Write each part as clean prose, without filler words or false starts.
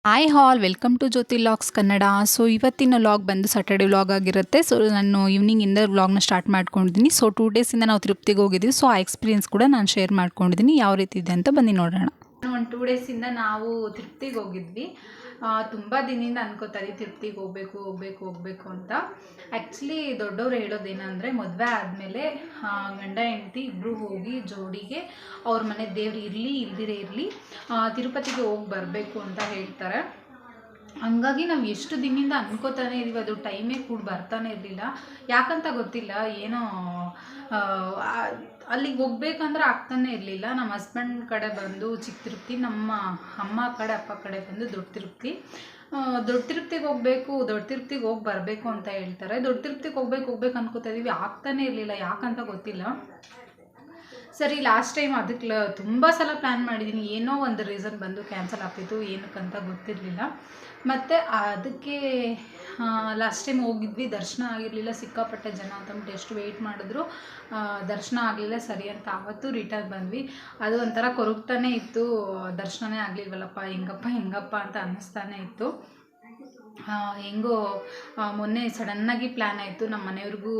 Hi all welcome to Jyoti vlogs Kannada. So ಇವತ್ತಿನ vlog ಬಂದು Saturday vlog ಆಗಿರುತ್ತೆ. ಸೊ ನಾನು ಈವ್ನಿಂಗಿಂದ ವ್ಲಾಗ್ನ ಸ್ಟಾರ್ಟ್ ಮಾಡ್ಕೊಂಡಿದ್ದೀನಿ. ಸೊ 2 ಡೇಸಿಂದ ನಾವು ತಿರುಪತಿಗೆ ಹೋಗಿದ್ದೀವಿ. ಸೊ ಆ ಎಕ್ಸ್ಪೀರಿಯನ್ಸ್ ಕೂಡ ನಾನು ಶೇರ್ ಮಾಡ್ಕೊಂಡಿದ್ದೀನಿ, ಯಾವ ರೀತಿ ಇದೆ ಅಂತ ಬನ್ನಿ ನೋಡೋಣ. ಒಂದು 2 ಡೇಸಿಂದ ನಾವು ತಿರುಪತಿಗೆ ಹೋಗಿದ್ವಿ. ತುಂಬ ದಿನದಿಂದ ಅನ್ಕೋತಾ ಇದ್ದೀವಿ ತಿರುಪತಿಗೆ ಹೋಗಬೇಕು ಅಂತ. ಆ್ಯಕ್ಚುಲಿ ದೊಡ್ಡವರು ಹೇಳೋದೇನೆಂದರೆ, ಮದುವೆ ಆದಮೇಲೆ ಗಂಡ ಹೆಂಡತಿ ಇಬ್ಬರು ಹೋಗಿ ಜೋಡಿಗೆ ಅವ್ರ ಮನೆ ದೇವ್ರು ಇರಲಿ ಇಲ್ದಿರೇ ಇರಲಿ ತಿರುಪತಿಗೆ ಹೋಗಿ ಬರಬೇಕು ಅಂತ ಹೇಳ್ತಾರೆ. ಹಂಗಾಗಿ ನಾವು ಎಷ್ಟು ದಿನದಿಂದ ಅನ್ಕೋತಾನೆ ಇದೀವಿ, ಅದು ಟೈಮೇ ಕೂಡ ಬರ್ತಾನೆ ಇರಲಿಲ್ಲ. ಯಾಕಂತ ಗೊತ್ತಿಲ್ಲ, ಏನೋ ಅಲ್ಲಿಗೆ ಹೋಗ್ಬೇಕಂದ್ರೆ ಆಗ್ತಾನೆ ಇರಲಿಲ್ಲ. ನಮ್ಮ ಹಸ್ಬೆಂಡ್ ಕಡೆ ಬಂದು ಚಿಕ್ಕ ತಿರುಪತಿ, ನಮ್ಮ ಅಮ್ಮ ಕಡೆ ಅಪ್ಪ ಕಡೆ ಬಂದು ದೊಡ್ಡ ತಿರುಪತಿಗೆ ಹೋಗಿ ಬರಬೇಕು ಅಂತ ಹೇಳ್ತಾರೆ. ದೊಡ್ಡ ತಿರುಪತಿಗೆ ಹೋಗ್ಬೇಕು ಅನ್ಕೋತಾ ಇದೀವಿ, ಆಗ್ತಾನೆ ಇರಲಿಲ್ಲ. ಯಾಕಂತ ಗೊತ್ತಿಲ್ಲ. ಸರಿ, ಲಾಸ್ಟ್ ಟೈಮ್ ಅದಕ್ಕೆ ತುಂಬ ಸಲ ಪ್ಲ್ಯಾನ್ ಮಾಡಿದ್ದೀನಿ, ಏನೋ ಒಂದು ರೀಸನ್ ಬಂದು ಕ್ಯಾನ್ಸಲ್ ಆಗ್ತಿತ್ತು, ಏನಕ್ಕಂತ ಗೊತ್ತಿರಲಿಲ್ಲ. ಮತ್ತು ಅದಕ್ಕೆ ಲಾಸ್ಟ್ ಟೈಮ್ ಹೋಗಿದ್ವಿ, ದರ್ಶನ ಆಗಿರಲಿಲ್ಲ. ಸಿಕ್ಕಾಪಟ್ಟೆ ಜನ ಅಂತಂದ್ಬಿಟ್ಟು ಎಷ್ಟು ವೆಯ್ಟ್ ಮಾಡಿದ್ರು, ದರ್ಶನ ಆಗಲಿಲ್ಲ ಸರಿ ಅಂತ ಆವತ್ತು ರಿಟರ್ನ್ ಬಂದ್ವಿ. ಅದು ಒಂಥರ ಕೊರಗ್ತಾನೆ ಇತ್ತು, ದರ್ಶನನೇ ಆಗಲಿಲ್ವಲ್ಲಪ್ಪ, ಹೆಂಗಪ್ಪ ಅಂತ ಅನ್ನಿಸ್ತಾನೆ ಇತ್ತು. ಹೆಂಗೋ ಮೊನ್ನೆ ಸಡನ್ನಾಗಿ ಪ್ಲ್ಯಾನ್ ಆಯಿತು. ನಮ್ಮ ಮನೆಯವ್ರಿಗೂ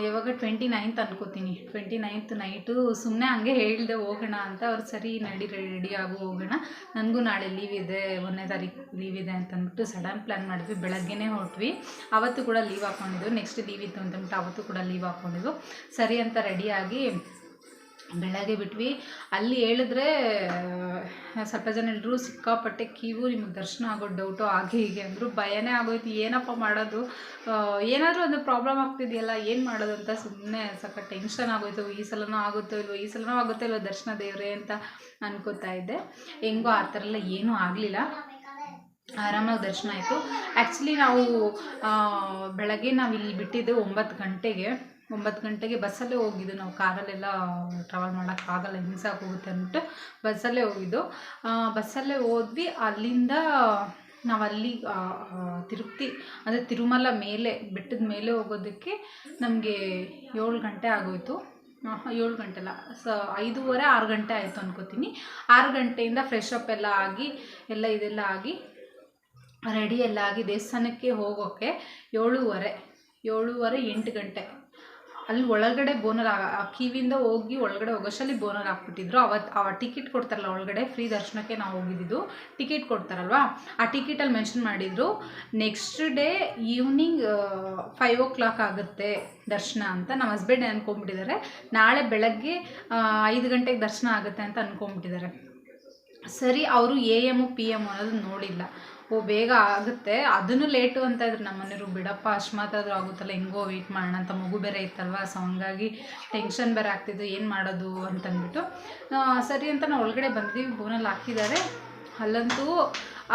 ಯಾವಾಗ 29th ಅನ್ಕೋತೀನಿ, 29th ನೈಟು ಸುಮ್ಮನೆ ಹಂಗೆ ಹೇಳಿದೆ ಹೋಗೋಣ ಅಂತ. ಅವ್ರು ಸರಿ ನಡಿ ರೆಡಿ ಆಗು ಹೋಗೋಣ, ನನಗೂ ನಾಳೆ ಲೀವ್ ಇದೆ, 1ನೇ ತಾರೀಕು ಲೀವ್ ಇದೆ ಅಂತಂದ್ಬಿಟ್ಟು ಸಡನ್ ಪ್ಲ್ಯಾನ್ ಮಾಡಿದ್ವಿ. ಬೆಳಗ್ಗೆನೇ ಹೊರಟ್ವಿ. ಅವತ್ತು ಕೂಡ ಲೀವ್ ಹಾಕ್ಕೊಂಡಿದ್ವು, ನೆಕ್ಸ್ಟ್ ಲೀವ್ ಇತ್ತು ಅಂತಂದ್ಬಿಟ್ಟು ಅವತ್ತು ಕೂಡ ಲೀವ್ ಹಾಕ್ಕೊಂಡಿದ್ವು. ಸರಿ ಅಂತ ರೆಡಿಯಾಗಿ ಬೆಳಗ್ಗೆ ಬಿಟ್ವಿ. ಅಲ್ಲಿ ಹೇಳಿದ್ರೆ ಸ್ವಲ್ಪ ಜನ ಎಲ್ಲರೂ ಸಿಕ್ಕಾಪಟ್ಟೆ ಕ್ಯೂ, ನಿಮಗೆ ದರ್ಶನ ಆಗೋ ಡೌಟು ಹಾಗೆ ಹೀಗೆ ಅಂದರು. ಭಯನೇ ಆಗೋಯ್ತು, ಏನಪ್ಪ ಮಾಡೋದು, ಏನಾದರೂ ಒಂದು ಪ್ರಾಬ್ಲಮ್ ಆಗ್ತಿದೆಯಲ್ಲ, ಏನು ಮಾಡೋದು ಅಂತ ಸುಮ್ಮನೆ ಸ್ವಲ್ಪ ಟೆನ್ಷನ್ ಆಗೋಯ್ತು. ಈ ಸಲನೂ ಆಗುತ್ತೋ ಇಲ್ವೋ ದರ್ಶನ ದೇವರೇ ಅಂತ ಅನ್ಕೋತಾ ಇದ್ದೆ. ಹೆಂಗೋ ಆ ಥರ ಎಲ್ಲ ಏನೂ ಆಗಲಿಲ್ಲ, ಆರಾಮಾಗಿ ದರ್ಶನ ಆಯಿತು. ಆ್ಯಕ್ಚುಲಿ ನಾವು ಬೆಳಗ್ಗೆ ನಾವು ಇಲ್ಲಿ ಬಿಟ್ಟಿದ್ದು 9 ಗಂಟೆಗೆ ಬಸ್ಸಲ್ಲೇ ಹೋಗಿದ್ದು. ನಾವು ಕಾರಲ್ಲೆಲ್ಲ ಟ್ರಾವೆಲ್ ಮಾಡೋಕ್ಕಾಗಲ್ಲ, ಹಿಂಸೆ ಹೋಗುತ್ತೆ ಅಂದ್ಬಿಟ್ಟು ಬಸ್ಸಲ್ಲೇ ಹೋಗಿದ್ದು. ಬಸ್ಸಲ್ಲೇ ಹೋದ್ವಿ. ಅಲ್ಲಿಂದ ನಾವಲ್ಲಿ ತಿರುಪತಿ ಅಂದರೆ ತಿರುಮಲ ಮೇಲೆ ಬೆಟ್ಟದ ಮೇಲೆ ಹೋಗೋದಕ್ಕೆ ನಮಗೆ 7 ಗಂಟೆ ಆಗೋಯಿತು. 7 ಗಂಟೆ ಅಲ್ಲ, 5:30 6 ಗಂಟೆ ಆಯಿತು ಅನ್ಕೋತೀನಿ. 6 ಗಂಟೆಯಿಂದ ಫ್ರೆಶ್ ಅಪ್ ಎಲ್ಲ ಆಗಿ ಇದೆಲ್ಲ ಆಗಿ ರೆಡಿ ಎಲ್ಲ ಆಗಿ ದೇವಸ್ಥಾನಕ್ಕೆ ಹೋಗೋಕ್ಕೆ 7:30 8 ಗಂಟೆ. ಅಲ್ಲಿ ಒಳಗಡೆ ಬೋನರ್ ಕಿವಿಯಿಂದ ಹೋಗಿ ಒಳಗಡೆ ಹೋಗೋಷ್ಟಲ್ಲಿ ಬೋನರ್ ಹಾಕ್ಬಿಟ್ಟಿದ್ರು. ಅವ ಟಿಕೆಟ್ ಕೊಡ್ತಾರಲ್ಲ ಒಳಗಡೆ, ಫ್ರೀ ದರ್ಶನಕ್ಕೆ ನಾವು ಹೋಗಿದ್ದು. ಟಿಕೆಟ್ ಕೊಡ್ತಾರಲ್ವ, ಆ ಟಿಕೆಟಲ್ಲಿ ಮೆನ್ಷನ್ ಮಾಡಿದರು ನೆಕ್ಸ್ಟ್ ಡೇ ಈವ್ನಿಂಗ್ 5 o'clock ಆಗುತ್ತೆ ದರ್ಶನ ಅಂತ. ನಮ್ಮ ಹಸ್ಬೆಂಡ್ ಅಂದ್ಕೊಂಬಿಟ್ಟಿದ್ದಾರೆ ನಾಳೆ ಬೆಳಗ್ಗೆ 5 ಗಂಟೆಗೆ ದರ್ಶನ ಆಗುತ್ತೆ ಅಂತ ಅಂದ್ಕೊಂಬಿಟ್ಟಿದ್ದಾರೆ. ಸರಿ, ಅವರು AM PM ಅನ್ನೋದು ನೋಡಿಲ್ಲ. ಬೇಗ ಆಗುತ್ತೆ, ಅದನ್ನು ಲೇಟು ಅಂತ ಇದ್ರು ನಮ್ಮ ಮನೆಯವರು. ಬಿಡಪ್ಪ ಅಷ್ಟ್ಮಾತಾದರೂ ಆಗುತ್ತಲ್ಲ, ಹೆಂಗೋ ವೆಯ್ಟ್ ಮಾಡೋಣ ಅಂತ. ಮಗು ಬೇರೆ ಇತ್ತಲ್ವ, ಸೊ ಹಂಗಾಗಿ ಟೆನ್ಷನ್ ಬೇರೆ ಆಗ್ತಿದ್ದು, ಏನು ಮಾಡೋದು ಅಂತಂದ್ಬಿಟ್ಟು ಸರಿ ಅಂತ ನಾವು ಒಳಗಡೆ ಬಂದಿದ್ದೀವಿ. ಬೋನಲ್ಲಿ ಹಾಕಿದ್ದಾರೆ. ಅಲ್ಲಂತೂ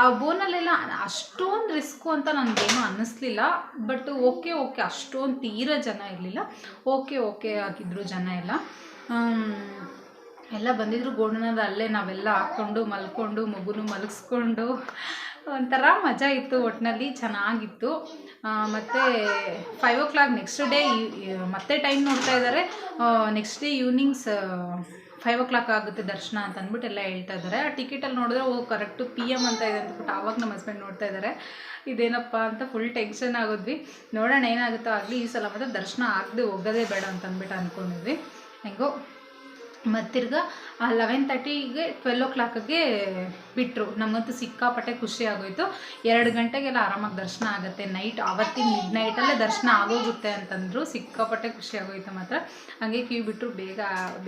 ಆ ಬೋನಲ್ಲೆಲ್ಲ ಅಷ್ಟೊಂದು ರಿಸ್ಕು ಅಂತ ನನಗೇನು ಅನ್ನಿಸ್ಲಿಲ್ಲ. ಬಟ್ ಓಕೆ ಅಷ್ಟೊಂದು ತೀರ ಜನ ಇರಲಿಲ್ಲ. ಓಕೆ ಆಗಿದ್ರು ಜನ ಎಲ್ಲ ಬಂದಿದ್ರು. ಗೋಡನಲ್ಲಿ ಅಲ್ಲೇ ನಾವೆಲ್ಲ ಹಾಕ್ಕೊಂಡು ಮಲ್ಕೊಂಡು ಮಗುನು ಮಲಗಿಸ್ಕೊಂಡು ಒಂಥರ ಮಜಾ ಇತ್ತು. ಒಟ್ಟಿನಲ್ಲಿ ಚೆನ್ನಾಗಿತ್ತು. ಮತ್ತು 5 o'clock ನೆಕ್ಸ್ಟ್ ಡೇ ಮತ್ತೆ ಟೈಮ್ ನೋಡ್ತಾ ಇದ್ದಾರೆ. ನೆಕ್ಸ್ಟ್ ಡೇ ಈವ್ನಿಂಗ್ಸ್ 5 o'clock ಆಗುತ್ತೆ ದರ್ಶನ ಅಂತ ಅಂದ್ಬಿಟ್ಟು ಎಲ್ಲ ಹೇಳ್ತಾ ಇದ್ದಾರೆ. ಆ ಟಿಕೆಟಲ್ಲಿ ನೋಡಿದ್ರೆ ಕರೆಕ್ಟು PM ಅಂತ ಇದೆ ಅಂದ್ಬಿಟ್ಟು ಆವಾಗ ನಮ್ಮ ಹಸ್ಬೆಂಡ್ ನೋಡ್ತಾ ಇದ್ದಾರೆ. ಇದೇನಪ್ಪ ಅಂತ ಫುಲ್ ಟೆನ್ಷನ್ ಆಗೋದ್ವಿ. ನೋಡೋಣ ಏನಾಗುತ್ತೋ ಆಗಲಿ, ಈ ಸಲ ಮಾತ್ರ ದರ್ಶನ ಆಗದೆ ಹೋಗೋದೇ ಬೇಡ ಅಂತ ಅಂದ್ಬಿಟ್ಟು ಅಂದ್ಕೊಂಡಿದ್ವಿ. ಹೆಂಗೋ ಮತ್ತಿರ್ಗ 11:30ಗೆ 12 o'clockಗೆ ಬಿಟ್ಟರು. ನಮಗಂತೂ ಸಿಕ್ಕಾಪಟ್ಟೆ ಖುಷಿ ಆಗೋಯಿತು. 2 ಗಂಟೆಗೆಲ್ಲ ಆರಾಮಾಗಿ ದರ್ಶನ ಆಗುತ್ತೆ. ನೈಟ್ ಆವತ್ತಿನ ಮಿಡ್ನೈಟಲ್ಲೇ ದರ್ಶನ ಆಗೋಗುತ್ತೆ ಅಂತಂದರು. ಸಿಕ್ಕಾಪಟ್ಟೆ ಖುಷಿ ಆಗೋಯಿತು ಮಾತ್ರ. ಹಾಗೆ ಕ್ಯೂ ಬಿಟ್ಟರು.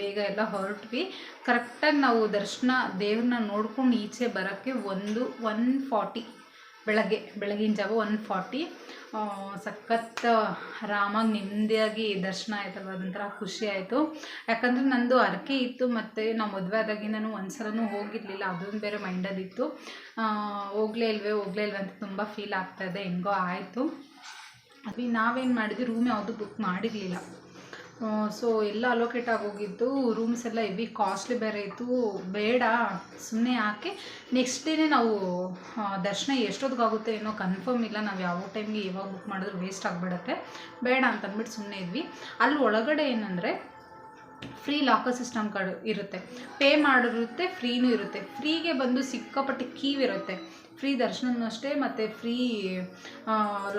ಬೇಗ ಎಲ್ಲ ಹೊರಟ್ವಿ. ಕರೆಕ್ಟಾಗಿ ನಾವು ದರ್ಶನ ದೇವ್ರನ್ನ ನೋಡ್ಕೊಂಡು ಈಚೆ ಬರೋಕ್ಕೆ 1:40 ಬೆಳಗಿನ ಜಾವ 1:40. ಸಖತ್ ಆರಾಮಾಗಿ ನೆಮ್ಮದಿಯಾಗಿ ದರ್ಶನ ಆಯ್ತಲ್ವ, ಅದೊಂಥರ ಖುಷಿ ಆಯಿತು. ಯಾಕಂದರೆ ನಂದು ಹರಕೆ ಇತ್ತು, ಮತ್ತು ನಾವು ಮದುವೆ ಆದಾಗಿಂದನೂ ಒಂದು ಸಲನೂ ಹೋಗಿರಲಿಲ್ಲ. ಅದೊಂದು ಬೇರೆ ಮೈಂಡಲ್ಲಿತ್ತು. ಹೋಗ್ಲೇ ಇಲ್ವೇ ಅಂತ ತುಂಬ ಫೀಲ್ ಆಗ್ತಾಯಿದೆ. ಹೆಂಗೋ ಆಯಿತು. ಅದು ನಾವೇನು ಮಾಡಿದ್ವಿ, ರೂಮ್ ಯಾವುದು ಬುಕ್ ಮಾಡಿರಲಿಲ್ಲ. ಸೊ ಎಲ್ಲ ಅಲೋಕೇಟ್ ಆಗೋಗಿದ್ದು. ರೂಮ್ಸ್ ಎಲ್ಲ ಹೆವಿ ಕಾಸ್ಟ್ಲಿ ಬೇರೆ ಇತ್ತು. ಬೇಡ ಸುಮ್ಮನೆ ಹಾಕಿ ನೆಕ್ಸ್ಟ್ ಡೇನೇ ನಾವು ದರ್ಶನ ಎಷ್ಟೊತ್ತಿಗಾಗುತ್ತೆ ಏನೋ ಕನ್ಫರ್ಮ್ ಇಲ್ಲ. ನಾವು ಯಾವ ಟೈಮ್ಗೆ ಯಾವಾಗ ಬುಕ್ ಮಾಡಿದ್ರು ವೇಸ್ಟ್ ಆಗಿಬಿಡುತ್ತೆ, ಬೇಡ ಅಂತಂದ್ಬಿಟ್ಟು ಸುಮ್ಮನೆ ಇದ್ವಿ. ಅಲ್ಲಿ ಒಳಗಡೆ ಏನಂದರೆ ಫ್ರೀ ಲಾಕರ್ ಸಿಸ್ಟಮ್ಗಳು ಇರುತ್ತೆ, ಪೇ ಮಾಡಿರುತ್ತೆ, ಫ್ರೀನೂ ಇರುತ್ತೆ. ಫ್ರೀಗೆ ಬಂದು ಸಿಕ್ಕಾಪಟ್ಟೆ ಕೀವ್ ಇರುತ್ತೆ, ಫ್ರೀ ದರ್ಶನನೂ ಅಷ್ಟೇ, ಮತ್ತು ಫ್ರೀ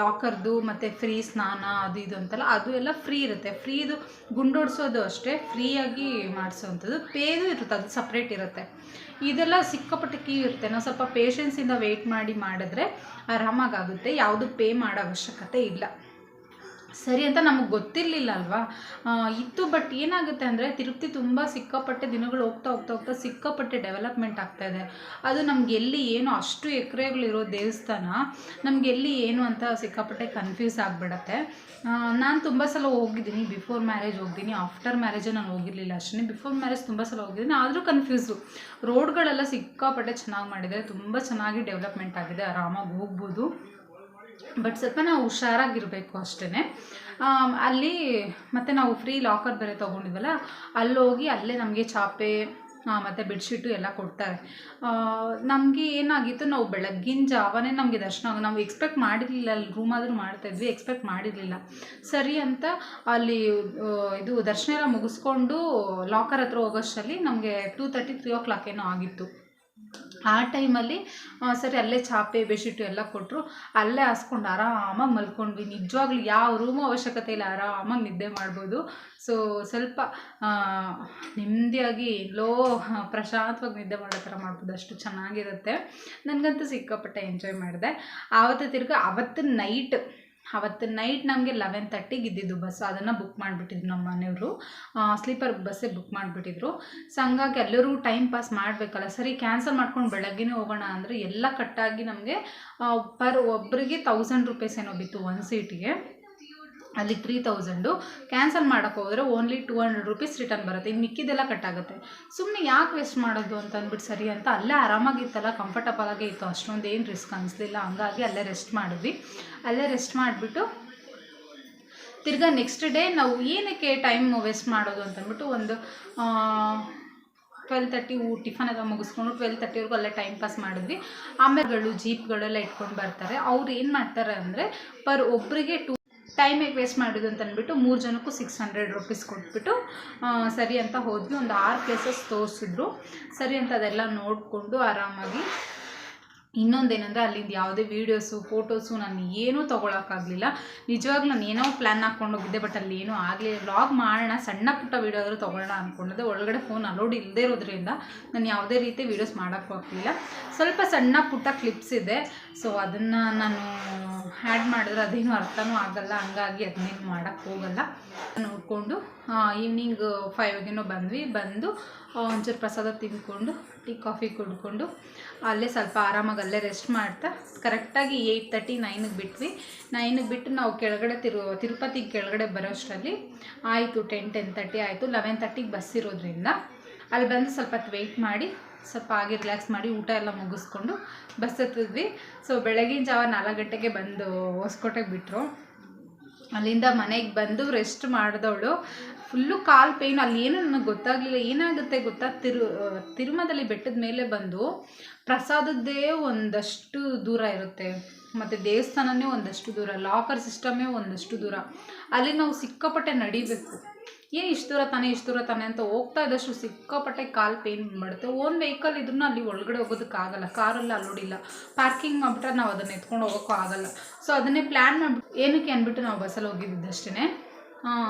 ಲಾಕರ್ದು, ಮತ್ತು ಫ್ರೀ ಸ್ನಾನ ಅದು ಇದು ಅಂತಲ್ಲ, ಅದು ಎಲ್ಲ ಫ್ರೀ ಇರುತ್ತೆ. ಫ್ರೀದು ಗುಂಡೋಡಿಸೋದು ಅಷ್ಟೇ ಫ್ರೀಯಾಗಿ ಮಾಡಿಸೋವಂಥದ್ದು, ಪೇದು ಇರುತ್ತೆ, ಅದು ಸಪ್ರೇಟ್ ಇರುತ್ತೆ. ಇದೆಲ್ಲ ಸಿಕ್ಕಾಪಟ್ಟೆ ಕೀ ಇರುತ್ತೆ. ನಾವು ಸ್ವಲ್ಪ ಪೇಷನ್ಸಿಂದ ವೆಯ್ಟ್ ಮಾಡಿ ಮಾಡಿದ್ರೆ ಆರಾಮಾಗುತ್ತೆ, ಯಾವುದು ಪೇ ಮಾಡೋ ಅವಶ್ಯಕತೆ ಇಲ್ಲ. ಸರಿ ಅಂತ ನಮಗೆ ಗೊತ್ತಿರಲಿಲ್ಲ ಅಲ್ವಾ, ಇತ್ತು. ಬಟ್ ಏನಾಗುತ್ತೆ ಅಂದರೆ ತಿರುಪತಿ ತುಂಬ ಸಿಕ್ಕಾಪಟ್ಟೆ ದಿನಗಳು ಹೋಗ್ತಾ ಹೋಗ್ತಾ ಹೋಗ್ತಾ ಸಿಕ್ಕಾಪಟ್ಟೆ ಡೆವಲಪ್ಮೆಂಟ್ ಆಗ್ತಾಯಿದೆ. ಅದು ನಮ್ಗೆ ಎಲ್ಲಿ ಏನು ಅಷ್ಟು ಎಕರೆಗಳಿರೋ ದೇವಸ್ಥಾನ ನಮ್ಗೆ ಎಲ್ಲಿ ಏನು ಅಂತ ಸಿಕ್ಕಾಪಟ್ಟೆ ಕನ್ಫ್ಯೂಸ್ ಆಗಿಬಿಡತ್ತೆ. ನಾನು ತುಂಬ ಸಲ ಹೋಗಿದ್ದೀನಿ, ಬಿಫೋರ್ ಮ್ಯಾರೇಜ್ ಹೋಗಿದ್ದೀನಿ, ಆಫ್ಟರ್ ಮ್ಯಾರೇಜು ನಾನು ಹೋಗಿರಲಿಲ್ಲ ಅಷ್ಟೇ. ಬಿಫೋರ್ ಮ್ಯಾರೇಜ್ ತುಂಬ ಸಲ ಹೋಗಿದ್ದೀನಿ, ಆದರೂ ಕನ್ಫ್ಯೂಸು. ರೋಡ್ಗಳೆಲ್ಲ ಸಿಕ್ಕಾಪಟ್ಟೆ ಚೆನ್ನಾಗಿ ಮಾಡಿದ್ದಾರೆ, ತುಂಬ ಚೆನ್ನಾಗಿ ಡೆವಲಪ್ಮೆಂಟ್ ಆಗಿದೆ, ಆರಾಮಾಗಿ ಹೋಗ್ಬೋದು. ಬಟ್ ಸ್ವಲ್ಪ ನಾವು ಹುಷಾರಾಗಿರಬೇಕು ಅಷ್ಟೇ. ಅಲ್ಲಿ ಮತ್ತು ನಾವು ಫ್ರೀ ಲಾಕರ್ ಬೇರೆ ತೊಗೊಂಡಿದ್ವಲ್ಲ, ಅಲ್ಲೋಗಿ ಅಲ್ಲೇ ನಮಗೆ ಚಾಪೆ ಮತ್ತು ಬೆಡ್ಶೀಟು ಎಲ್ಲ ಕೊಡ್ತಾರೆ. ನಮಗೆ ಏನಾಗಿತ್ತು, ನಾವು ಬೆಳಗ್ಗಿನ ಜಾವನೇ ನಮಗೆ ದರ್ಶನ ನಾವು ಎಕ್ಸ್ಪೆಕ್ಟ್ ಮಾಡಿರಲಿಲ್ಲ. ಅಲ್ಲಿ ರೂಮಾದರೂ ಮಾಡ್ತಾಯಿದ್ವಿ, ಎಕ್ಸ್ಪೆಕ್ಟ್ ಮಾಡಿರಲಿಲ್ಲ. ಸರಿ ಅಂತ ಅಲ್ಲಿ ಇದು ದರ್ಶನ ಎಲ್ಲ ಮುಗಿಸ್ಕೊಂಡು ಲಾಕರ್ ಹತ್ರ ಹೋಗೋಷ್ಟರಲ್ಲಿ ನಮಗೆ 2:30 3 o'clock ಏನೋ ಆಗಿತ್ತು. ಆ ಟೈಮಲ್ಲಿ ಸರಿ ಅಲ್ಲೇ ಚಾಪೆ ಬೆಡ್ಶೀಟು ಎಲ್ಲ ಕೊಟ್ಟರು, ಅಲ್ಲೇ ಹಾಸ್ಕೊಂಡು ಆರಾಮಾಗಿ ಮಲ್ಕೊಂಡ್ವಿ. ನಿಜವಾಗ್ಲೂ ಯಾವ ರೂಮು ಅವಶ್ಯಕತೆ ಇಲ್ಲ, ಆರಾಮಾಗಿ ನಿದ್ದೆ ಮಾಡ್ಬೋದು. ಸೊ ಸ್ವಲ್ಪ ನೆಮ್ಮದಿಯಾಗಿ ಎಲ್ಲೋ ಪ್ರಶಾಂತವಾಗಿ ನಿದ್ದೆ ಮಾಡೋ ಥರ ಮಾಡ್ಬೋದು, ಅಷ್ಟು ಚೆನ್ನಾಗಿರುತ್ತೆ. ನನಗಂತೂ ಸಿಕ್ಕಾಪಟ್ಟೆ ಎಂಜಾಯ್ ಮಾಡಿದೆ. ಅವತ್ತು ನೈಟ್ ನಮಗೆ 11:30ಗೆ ಇದ್ದಿದ್ದು ಬಸ್, ಅದನ್ನು ಬುಕ್ ಮಾಡಿಬಿಟ್ಟಿದ್ರು ನಮ್ಮ ಮನೆಯವರು, ಸ್ಲೀಪರ್ ಬಸ್ಸೇ ಬುಕ್ ಮಾಡಿಬಿಟ್ಟಿದ್ರು. ಸೊ ಹಂಗಾಗಿ ಎಲ್ಲರೂ ಟೈಮ್ ಪಾಸ್ ಮಾಡಬೇಕಲ್ಲ, ಸರಿ ಕ್ಯಾನ್ಸಲ್ ಮಾಡ್ಕೊಂಡು ಬೆಳಗ್ಗೆನೇ ಹೋಗೋಣ ಅಂದರೆ ಎಲ್ಲ ಕಟ್ಟಾಗಿ ನಮಗೆ ಪರ್ ಒಬ್ಬರಿಗೆ 1000 ರೂಪೀಸ್ ಏನೋ ಬಿತ್ತು ಒಂದು ಸೀಟಿಗೆ. ಅಲ್ಲಿ 3000. ಕ್ಯಾನ್ಸಲ್ ಮಾಡೋಕ್ಕೆ ಹೋದರೆ ಓನ್ಲಿ 200 ರೂಪೀಸ್ ರಿಟರ್ನ್ ಬರುತ್ತೆ, ಇನ್ನು ಮಿಕ್ಕಿದೆಲ್ಲ ಕಟ್ಟಾಗುತ್ತೆ. ಸುಮ್ಮನೆ ಯಾಕೆ ವೇಸ್ಟ್ ಮಾಡೋದು ಅಂತ ಅಂದ್ಬಿಟ್ಟು ಸರಿ ಅಂತ ಅಲ್ಲೇ ಆರಾಮಾಗಿತ್ತಲ್ಲ, ಕಂಫರ್ಟಬಲಾಗೇ ಇತ್ತು, ಅಷ್ಟೊಂದು ಏನು ರಿಸ್ಕ್ ಅನಿಸ್ಲಿಲ್ಲ. ಹಂಗಾಗಿ ಅಲ್ಲೇ ರೆಸ್ಟ್ ಮಾಡಿದ್ವಿ. ಅಲ್ಲೇ ರೆಸ್ಟ್ ಮಾಡಿಬಿಟ್ಟು ತಿರ್ಗಾ ನೆಕ್ಸ್ಟ್ ಡೇ ನಾವು ಏನಕ್ಕೆ ಟೈಮ್ ವೇಸ್ಟ್ ಮಾಡೋದು ಅಂತಂದ್ಬಿಟ್ಟು ಒಂದು 12:30 ಟಿಫನ್ ಎಲ್ಲ ಮುಗಿಸ್ಕೊಂಡು 12:30ವರೆಗೂ ಅಲ್ಲೇ ಟೈಮ್ ಪಾಸ್ ಮಾಡಿದ್ವಿ. ಆಮೇಲೆ ಜೀಪ್ಗಳೆಲ್ಲ ಇಟ್ಕೊಂಡು ಬರ್ತಾರೆ. ಅವ್ರು ಏನು ಮಾಡ್ತಾರೆ ಅಂದರೆ ಪರ್ ಒಬ್ಬರಿಗೆ ಟೈಮಿಗೆ ವೇಸ್ಟ್ ಮಾಡೋದು ಅಂತ ಅಂದ್ಬಿಟ್ಟು 3 ಜನಕ್ಕೂ 600 ರೂಪೀಸ್ ಕೊಟ್ಬಿಟ್ಟು ಸರಿ ಅಂತ ಹೋದ್ವಿ. ಒಂದು 6 ಪ್ಲೇಸಸ್ ತೋರಿಸಿದ್ರು. ಸರಿ ಅಂತ ಅದೆಲ್ಲ ನೋಡಿಕೊಂಡು ಆರಾಮಾಗಿ. ಇನ್ನೊಂದೇನೆಂದರೆ ಅಲ್ಲಿಂದ ಯಾವುದೇ ವೀಡಿಯೋಸು ಫೋಟೋಸು ನಾನು ಏನೂ ತೊಗೊಳಕ್ಕಾಗಲಿಲ್ಲ. ನಿಜವಾಗ್ಲೂ ನಾನು ಏನೋ ಪ್ಲ್ಯಾನ್ ಹಾಕ್ಕೊಂಡು ಹೋಗಿದ್ದೆ, ಬಟ್ ಅಲ್ಲಿ ಏನೂ ಆಗಲಿಲ್ಲ. ವ್ಲಾಗ್ ಮಾಡೋಣ, ಸಣ್ಣ ಪುಟ್ಟ ವೀಡಿಯೋ ಆದರೂ ತೊಗೊಳ್ಳೋಣ ಅಂದ್ಕೊಂಡಿದ್ದೆ. ಒಳಗಡೆ ಫೋನ್ ಅಲೋಡ್ ಇಲ್ಲದೇ ಇರೋದ್ರಿಂದ ನಾನು ಯಾವುದೇ ರೀತಿ ವೀಡಿಯೋಸ್ ಮಾಡೋಕ್ಕೂ ಆಗಲಿಲ್ಲ. ಸ್ವಲ್ಪ ಸಣ್ಣ ಪುಟ್ಟ ಕ್ಲಿಪ್ಸ್ ಇದೆ, ಸೊ ಅದನ್ನು ನಾನು ಆ್ಯಡ್ ಮಾಡಿದ್ರೆ ಅದೇನೂ ಅರ್ಥನೂ ಆಗಲ್ಲ, ಹಂಗಾಗಿ ಅದನ್ನೇನು ಮಾಡೋಕ್ಕೆ ಹೋಗಲ್ಲ. ನೋಡಿಕೊಂಡು ಈವ್ನಿಂಗ್ 5ಗೇನೋ ಬಂದು ಒಂಚೂರು ಪ್ರಸಾದ ತಿಂದ್ಕೊಂಡು ಟೀ ಕಾಫಿ ಕುಡ್ಕೊಂಡು ಅಲ್ಲೇ ಸ್ವಲ್ಪ ಆರಾಮಾಗಿ ಅಲ್ಲೇ ರೆಸ್ಟ್ ಮಾಡ್ತಾ ಕರೆಕ್ಟಾಗಿ 8:30 9ಗೆ ಬಿಟ್ವಿ. 9ಗೆ ಬಿಟ್ಟು ನಾವು ಕೆಳಗಡೆ ತಿರುಪತಿಗೆ ಕೆಳಗಡೆ ಬರೋಷ್ಟರಲ್ಲಿ ಆಯಿತು 10:30 ಆಯಿತು. 11:30ಗೆ ಬಸ್ ಇರೋದ್ರಿಂದ ಅಲ್ಲಿ ಬಂದು ಸ್ವಲ್ಪ ಹೊತ್ತು ವೆಯ್ಟ್ ಮಾಡಿ ಸ್ವಲ್ಪ ಆಗಿ ರಿಲ್ಯಾಕ್ಸ್ ಮಾಡಿ ಊಟ ಎಲ್ಲ ಮುಗಿಸ್ಕೊಂಡು ಬಸ್ ಹತ್ತಿದ್ವಿ. ಸೊ ಬೆಳಗಿನ ಜಾವ 4 ಗಂಟೆಗೆ ಬಂದು ಹೊಸಕೋಟೆಗೆ ಬಿಟ್ಟರು. ಅಲ್ಲಿಂದ ಮನೆಗೆ ಬಂದು ರೆಸ್ಟ್ ಮಾಡಿದವಳು ಫುಲ್ಲು ಕಾಲು ಪೇಯ್ನು. ಅಲ್ಲಿ ಏನು ನನಗೆ ಗೊತ್ತಾಗಲಿಲ್ಲ, ಏನಾಗುತ್ತೆ ಗೊತ್ತಾ, ತಿರುಮಲದಲ್ಲಿ ಬೆಟ್ಟದ ಮೇಲೆ ಬಂದು ಪ್ರಸಾದದ್ದೇ ಒಂದಷ್ಟು ದೂರ ಇರುತ್ತೆ, ಮತ್ತು ದೇವಸ್ಥಾನವೇ ಒಂದಷ್ಟು ದೂರ, ಲಾಕರ್ ಸಿಸ್ಟಮೇ ಒಂದಷ್ಟು ದೂರ. ಅಲ್ಲಿ ನಾವು ಸಿಕ್ಕಾಪಟ್ಟೆ ನಡಿಬೇಕು. ಏನು ಇಷ್ಟು ದೂರ ತಾನೆ ಅಂತ ಹೋಗ್ತಾ ಇದ್ದಷ್ಟು ಸಿಕ್ಕಾಪಟ್ಟೆ ಕಾಲು ಪೇಯ್ನ್ ಮಾಡುತ್ತೆ. ಓನ್ ವೆಹಿಕಲ್ ಇದ್ರೂ ಅಲ್ಲಿ ಒಳಗಡೆ ಹೋಗೋದಕ್ಕಾಗಲ್ಲ, ಕಾರಲ್ಲಿ ಅಲ್ಲೋಡಿಲ್ಲ. ಪಾರ್ಕಿಂಗ್ ಮಾಡಿಬಿಟ್ರೆ ನಾವು ಅದನ್ನು ಎತ್ಕೊಂಡು ಹೋಗೋಕ್ಕೂ ಆಗಲ್ಲ. ಸೊ ಅದನ್ನೇ ಪ್ಲ್ಯಾನ್ ಮಾಡಿಬಿಟ್ಟು ಏನಕ್ಕೆ ಅಂದ್ಬಿಟ್ಟು ನಾವು ಬಸ್ಸಲ್ಲಿ ಹೋಗಿದ್ದಷ್ಟೇ.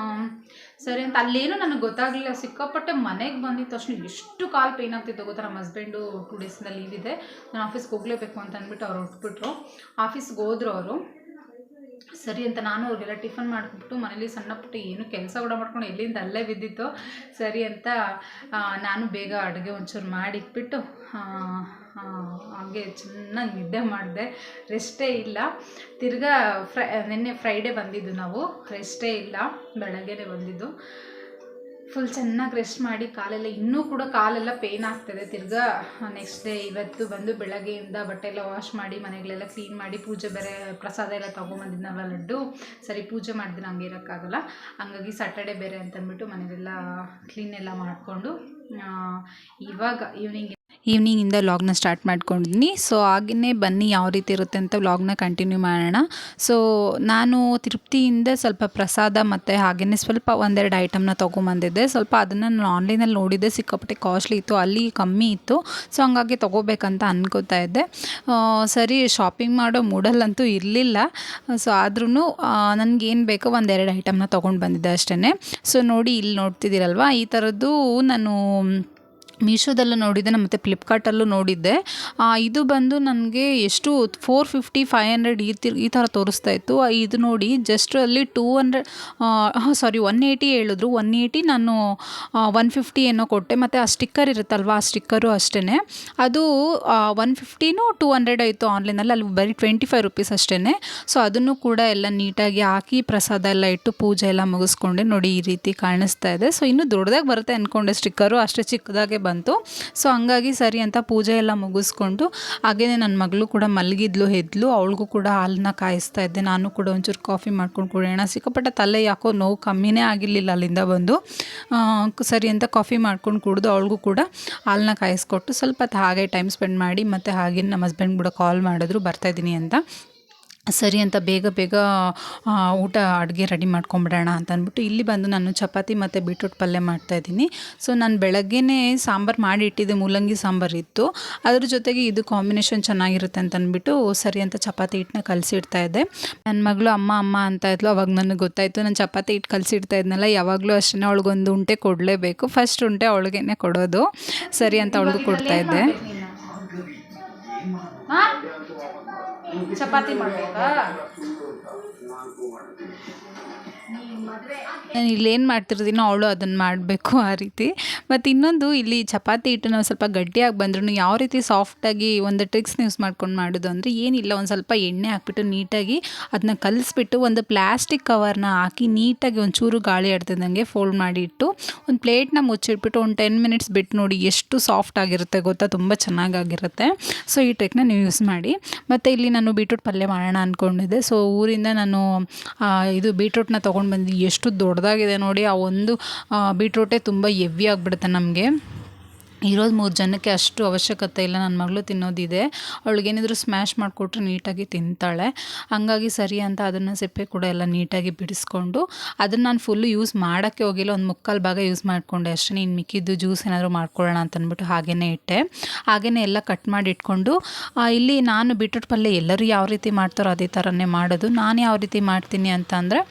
ಸರಿ ಅಂತ ಅಲ್ಲೇನೂ ನನಗೆ ಗೊತ್ತಾಗಲಿಲ್ಲ. ಸಿಕ್ಕಾಪಟ್ಟೆ ಮನೆಗೆ ಬಂದಿದ್ದ ತಕ್ಷಣ ಎಷ್ಟು ಕಾಲು ಪೇಯ್ನ್ ಆಗ್ತಿತ್ತು ಗೊತ್ತಾ. ನಮ್ಮ ಹಸ್ಬೆಂಡು 2 ಡೇಸಿಂದ ಲೀವ್ ಇದೆ, ನಾನು ಆಫೀಸ್ಗೆ ಹೋಗಲೇಬೇಕು ಅಂತ ಅಂದ್ಬಿಟ್ಟು ಅವ್ರು ಹೊರಟ್ಬಿಟ್ರು. ಆಫೀಸ್ಗೆ ಹೋದ್ರು ಅವರು. ಸರಿ ಅಂತ ನಾನು ಅವ್ರಿಗೆಲ್ಲ ಟಿಫನ್ ಮಾಡಿಬಿಟ್ಟು ಮನೇಲಿ ಸಣ್ಣ ಪುಟ್ಟ ಏನು ಕೆಲಸ ಕೂಡ ಮಾಡ್ಕೊಂಡು ಎಲ್ಲಿಂದ ಅಲ್ಲೇ ಬಿದ್ದಿತ್ತು. ಸರಿ ಅಂತ ನಾನು ಬೇಗ ಅಡುಗೆ ಒಂಚೂರು ಮಾಡಿಟ್ಬಿಟ್ಟು ಹಾಗೆ ಚೆನ್ನಾಗಿ ನಿದ್ದೆ ಮಾಡಿದೆ, ರೆಸ್ಟೇ ಇಲ್ಲ. ತಿರ್ಗಾ ನಿನ್ನೆ ಫ್ರೈಡೇ ಬಂದಿದ್ದು ನಾವು, ರೆಸ್ಟೇ ಇಲ್ಲ, ಬೆಳಗ್ಗೆನೇ ಬಂದಿದ್ದು. ಫುಲ್ ಚೆನ್ನಾಗಿ ರೆಸ್ಟ್ ಮಾಡಿ ಕಾಲೆಲ್ಲ ಇನ್ನೂ ಕೂಡ ಕಾಲೆಲ್ಲ ಪೇಯ್ನ್ ಆಗ್ತಾಯಿದೆ. ತಿರ್ಗಾ ನೆಕ್ಸ್ಟ್ ಡೇ ಇವತ್ತು ಬಂದು ಬೆಳಗ್ಗೆಯಿಂದ ಬಟ್ಟೆ ಎಲ್ಲ ವಾಶ್ ಮಾಡಿ ಮನೆಗಳೆಲ್ಲ ಕ್ಲೀನ್ ಮಾಡಿ ಪೂಜೆ ಬೇರೆ ಪ್ರಸಾದ ಎಲ್ಲ ತೊಗೊಂಬಂದಿದ್ನಲ್ಲ ಲಡ್ಡು, ಸರಿ ಪೂಜೆ ಮಾಡಿದ್ರೆ ಹಂಗೆ ಇರೋಕ್ಕಾಗಲ್ಲ, ಹಂಗಾಗಿ ಸ್ಯಾಟರ್ಡೆ ಬೇರೆ ಅಂತಂದ್ಬಿಟ್ಟು ಮನೆಗೆಲ್ಲ ಕ್ಲೀನ್ ಎಲ್ಲ ಮಾಡಿಕೊಂಡು ಇವಾಗ ಈವ್ನಿಂಗಿಂದ ವ್ಲಾಗ್ನ ಸ್ಟಾರ್ಟ್ ಮಾಡ್ಕೊಂಡಿದ್ದೀನಿ. ಸೊ ಹಾಗೆಯೇ ಬನ್ನಿ ಯಾವ ರೀತಿ ಇರುತ್ತೆ ಅಂತ ವ್ಲಾಗ್ನ ಕಂಟಿನ್ಯೂ ಮಾಡೋಣ. ಸೊ ನಾನು ತಿರುಪ್ತಿಯಿಂದ ಸ್ವಲ್ಪ ಪ್ರಸಾದ ಮತ್ತು ಹಾಗೆಯೇ ಸ್ವಲ್ಪ ಒಂದೆರಡು ಐಟಮ್ನ ತೊಗೊಂಬಂದಿದ್ದೆ. ಸ್ವಲ್ಪ ಅದನ್ನು ನಾನು ಆನ್ಲೈನಲ್ಲಿ ನೋಡಿದ್ದೆ, ಸಿಕ್ಕಾಪಟ್ಟೆ ಕಾಸ್ಟ್ಲಿ ಇತ್ತು, ಅಲ್ಲಿ ಕಮ್ಮಿ ಇತ್ತು. ಸೊ ಹಂಗಾಗಿ ತೊಗೋಬೇಕಂತ ಅನ್ಕೋತಾ ಇದ್ದೆ. ಸರಿ ಶಾಪಿಂಗ್ ಮಾಡೋ ಮೂಡಲ್ಲಂತೂ ಇರಲಿಲ್ಲ. ಸೊ ಆದ್ರೂ ನನಗೇನು ಬೇಕೋ ಒಂದೆರಡು ಐಟಮ್ನ ತೊಗೊಂಡು ಬಂದಿದ್ದೆ ಅಷ್ಟೇ. ಸೊ ನೋಡಿ, ಇಲ್ಲಿ ನೋಡ್ತಿದ್ದೀರಲ್ವ, ಈ ಥರದ್ದು ನಾನು ಮೀಶೋದಲ್ಲೂ ನೋಡಿದ್ದೆ ಮತ್ತು ಫ್ಲಿಪ್ಕಾರ್ಟಲ್ಲೂ ನೋಡಿದ್ದೆ. ಇದು ಬಂದು ನನಗೆ ಎಷ್ಟು 450-500 ಈ ಥರ ತೋರಿಸ್ತಾ ಇತ್ತು. ಇದು ನೋಡಿ ಜಸ್ಟ್ ಅಲ್ಲಿ 180 ಹೇಳಿದ್ರು. 180 ನಾನು 150 ಏನೋ ಕೊಟ್ಟೆ. ಮತ್ತು ಆ ಸ್ಟಿಕ್ಕರ್ ಇರುತ್ತಲ್ವ, ಆ ಸ್ಟಿಕ್ಕರು ಅಷ್ಟೇ. ಅದು 150 200 ಆಯಿತು ಆನ್ಲೈನಲ್ಲಿ. ಅಲ್ಲಿ ಬರೀ 25 ರೂಪೀಸ್ ಅಷ್ಟೇ. ಸೊ ಅದನ್ನು ಕೂಡ ಎಲ್ಲ ನೀಟಾಗಿ ಹಾಕಿ ಪ್ರಸಾದ ಎಲ್ಲ ಇಟ್ಟು ಪೂಜೆ ಎಲ್ಲ ಮುಗಿಸ್ಕೊಂಡೆ. ನೋಡಿ ಈ ರೀತಿ ಕಾಣಿಸ್ತಾ ಇದೆ. ಸೊ ಇನ್ನೂ ದೊಡ್ಡದಾಗಿ ಬರುತ್ತೆ ಅಂದ್ಕೊಂಡೆ, ಸ್ಟಿಕ್ಕರು ಅಷ್ಟೇ ಚಿಕ್ಕದಾಗೆ ಬಂತು. ಸೊ ಹಂಗಾಗಿ ಸರಿ ಅಂತ ಪೂಜೆ ಎಲ್ಲ ಮುಗಿಸ್ಕೊಂಡು ಹಾಗೆಯೇ ನನ್ನ ಮಗಳು ಕೂಡ ಮಲಗಿದ್ಲು, ಎದ್ಲು. ಅವಳಿಗೂ ಕೂಡ ಹಾಲನ್ನ ಕಾಯಿಸ್ತಾ ಇದ್ದೆ. ನಾನು ಕೂಡ ಒಂಚೂರು ಕಾಫಿ ಮಾಡ್ಕೊಂಡು ಕುಡಿಯೋಣ. ಸಿಕ್ಕಾಪಟ್ಟೆ ತಲೆ ಯಾಕೋ ನೋವು ಕಮ್ಮಿನೇ ಆಗಿರಲಿಲ್ಲ ಅಲ್ಲಿಂದ ಬಂದು. ಸರಿ ಅಂತ ಕಾಫಿ ಮಾಡ್ಕೊಂಡು ಕುಡಿದು ಅವಳಿಗೂ ಕೂಡ ಹಾಲನ್ನ ಕಾಯಿಸ್ಕೊಟ್ಟು ಸ್ವಲ್ಪ ಹೊತ್ತು ಹಾಗೆ ಟೈಮ್ ಸ್ಪೆಂಡ್ ಮಾಡಿ, ಮತ್ತು ಹಾಗೆ ನಮ್ಮ ಹಸ್ಬೆಂಡ್ ಕೂಡ ಕಾಲ್ ಮಾಡಿದ್ರು ಬರ್ತಾಯಿದ್ದೀನಿ ಅಂತ. ಸರಿ ಅಂತ ಬೇಗ ಊಟ ಅಡುಗೆ ರೆಡಿ ಮಾಡ್ಕೊಂಬಿಡೋಣ ಅಂತ ಅಂದ್ಬಿಟ್ಟು ಇಲ್ಲಿ ಬಂದು ನಾನು ಚಪಾತಿ ಮತ್ತು ಬೀಟ್ರೂಟ್ ಪಲ್ಯ ಮಾಡ್ತಾಯಿದ್ದೀನಿ. ಸೊ ನಾನು ಬೆಳಗ್ಗೆನೇ ಸಾಂಬಾರು ಮಾಡಿ ಇಟ್ಟಿದ್ದೆ, ಮೂಲಂಗಿ ಸಾಂಬಾರು ಇತ್ತು. ಅದ್ರ ಜೊತೆಗೆ ಇದು ಕಾಂಬಿನೇಷನ್ ಚೆನ್ನಾಗಿರುತ್ತೆ ಅಂತ ಅಂದ್ಬಿಟ್ಟು ಸರಿ ಅಂತ ಚಪಾತಿ ಹಿಟ್ಟನ್ನ ಕಲಸಿಡ್ತಾ ಇದ್ದೆ. ನನ್ನ ಮಗಳು ಅಮ್ಮ ಅಂತ ಇದ್ಲು. ಅವಾಗ ನನಗೆ ಗೊತ್ತಾಯಿತು, ನಾನು ಚಪಾತಿ ಹಿಟ್ಟು ಕಲಸಿಡ್ತಾ ಇದ್ನಲ್ಲ, ಯಾವಾಗಲೂ ಅಷ್ಟೇ ಅವಳಿಗೊಂದು ಉಂಟೆ ಕೊಡಲೇಬೇಕು. ಫಸ್ಟ್ ಉಂಟೆ ಅವಳಿಗೇನೆ ಕೊಡೋದು. ಸರಿ ಅಂತ ಅವಳಿಗೂ ಕೊಡ್ತಾಯಿದ್ದೆ. ಚಪಾತಿ ಮಾಡಬೇಕಾ? ನಾನು ಇಲ್ಲೇನು ಮಾಡ್ತಿರ್ತೀನೋ ಅವಳು ಅದನ್ನು ಮಾಡಬೇಕು, ಆ ರೀತಿ. ಮತ್ತು ಇನ್ನೊಂದು, ಇಲ್ಲಿ ಚಪಾತಿ ಹಿಟ್ಟು ನಾವು ಸ್ವಲ್ಪ ಗಟ್ಟಿಯಾಗಿ ಬಂದ್ರೂ ಯಾವ ರೀತಿ ಸಾಫ್ಟಾಗಿ ಒಂದು ಟ್ರಿಕ್ಸ್ನ ಯೂಸ್ ಮಾಡ್ಕೊಂಡು ಮಾಡೋದು ಅಂದರೆ, ಏನಿಲ್ಲ, ಒಂದು ಸ್ವಲ್ಪ ಎಣ್ಣೆ ಹಾಕ್ಬಿಟ್ಟು ನೀಟಾಗಿ ಅದನ್ನ ಕಲಿಸ್ಬಿಟ್ಟು ಒಂದು ಪ್ಲ್ಯಾಸ್ಟಿಕ್ ಕವರ್ನ ಹಾಕಿ ನೀಟಾಗಿ ಒಂಚೂರು ಗಾಳಿ ಆಡ್ತಿದ್ದಂಗೆ ಫೋಲ್ಡ್ ಮಾಡಿ ಇಟ್ಟು ಒಂದು ಪ್ಲೇಟ್ನ ಮುಚ್ಚಿಟ್ಬಿಟ್ಟು ಒಂದು 10 ಮಿನಿಟ್ಸ್ ಬಿಟ್ಟು ನೋಡಿ ಎಷ್ಟು ಸಾಫ್ಟ್ ಆಗಿರುತ್ತೆ ಗೊತ್ತಾ, ತುಂಬ ಚೆನ್ನಾಗಿರುತ್ತೆ. ಸೊ ಈ ಟ್ರಿಕ್ನ ನೀವು ಯೂಸ್ ಮಾಡಿ. ಮತ್ತು ಇಲ್ಲಿ ನಾನು ಬೀಟ್ರೂಟ್ ಪಲ್ಯ ಮಾಡೋಣ ಅಂದ್ಕೊಂಡಿದ್ದೆ. ಸೊ ಊರಿಂದ ನಾನು ಇದು ಬೀಟ್ರೂಟ್ನ ತೊಗೊಂಡು ಬಂದು ಎಷ್ಟು ದೊಡ್ಡದಾಗಿದೆ ನೋಡಿ. ಆ ಒಂದು ಬೀಟ್ರೂಟೇ ತುಂಬ ಹೆವಿ ಆಗಿಬಿಡುತ್ತೆ ನಮಗೆ. ಇರೋದು 3 ಜನಕ್ಕೆ, ಅಷ್ಟು ಅವಶ್ಯಕತೆ ಇಲ್ಲ. ನನ್ನ ಮಗಳು ತಿನ್ನೋದಿದೆ, ಅವಳಿಗೇನಿದ್ರು ಸ್ಮ್ಯಾಶ್ ಮಾಡಿಕೊಟ್ರೆ ನೀಟಾಗಿ ತಿಂತಾಳೆ. ಹಂಗಾಗಿ ಸರಿ ಅಂತ ಅದನ್ನು ಸಿಪ್ಪೆ ಕೂಡ ಎಲ್ಲ ನೀಟಾಗಿ ಬಿಡಿಸ್ಕೊಂಡು ಅದನ್ನು ನಾನು ಫುಲ್ಲು ಯೂಸ್ ಮಾಡೋಕ್ಕೆ ಹೋಗಿಲ್ಲ, ಒಂದು 3/4 ಭಾಗ ಯೂಸ್ ಮಾಡಿಕೊಂಡೆ ಅಷ್ಟೇ. ಇನ್ನು ಮಿಕ್ಕಿದ್ದು ಜ್ಯೂಸ್ ಏನಾದರೂ ಮಾಡ್ಕೊಳ್ಳೋಣ ಅಂತಂದ್ಬಿಟ್ಟು ಹಾಗೆಯೇ ಇಟ್ಟೆ. ಹಾಗೆಯೇ ಎಲ್ಲ ಕಟ್ ಮಾಡಿ ಇಟ್ಕೊಂಡು ಇಲ್ಲಿ ನಾನು ಬೀಟ್ರೂಟ್ ಪಲ್ಯ ಎಲ್ಲರೂ ಯಾವ ರೀತಿ ಮಾಡ್ತಾರೋ ಅದೇ ಥರನೇ ಮಾಡೋದು. ನಾನು ಯಾವ ರೀತಿ ಮಾಡ್ತೀನಿ ಅಂತ ಅಂದರೆ,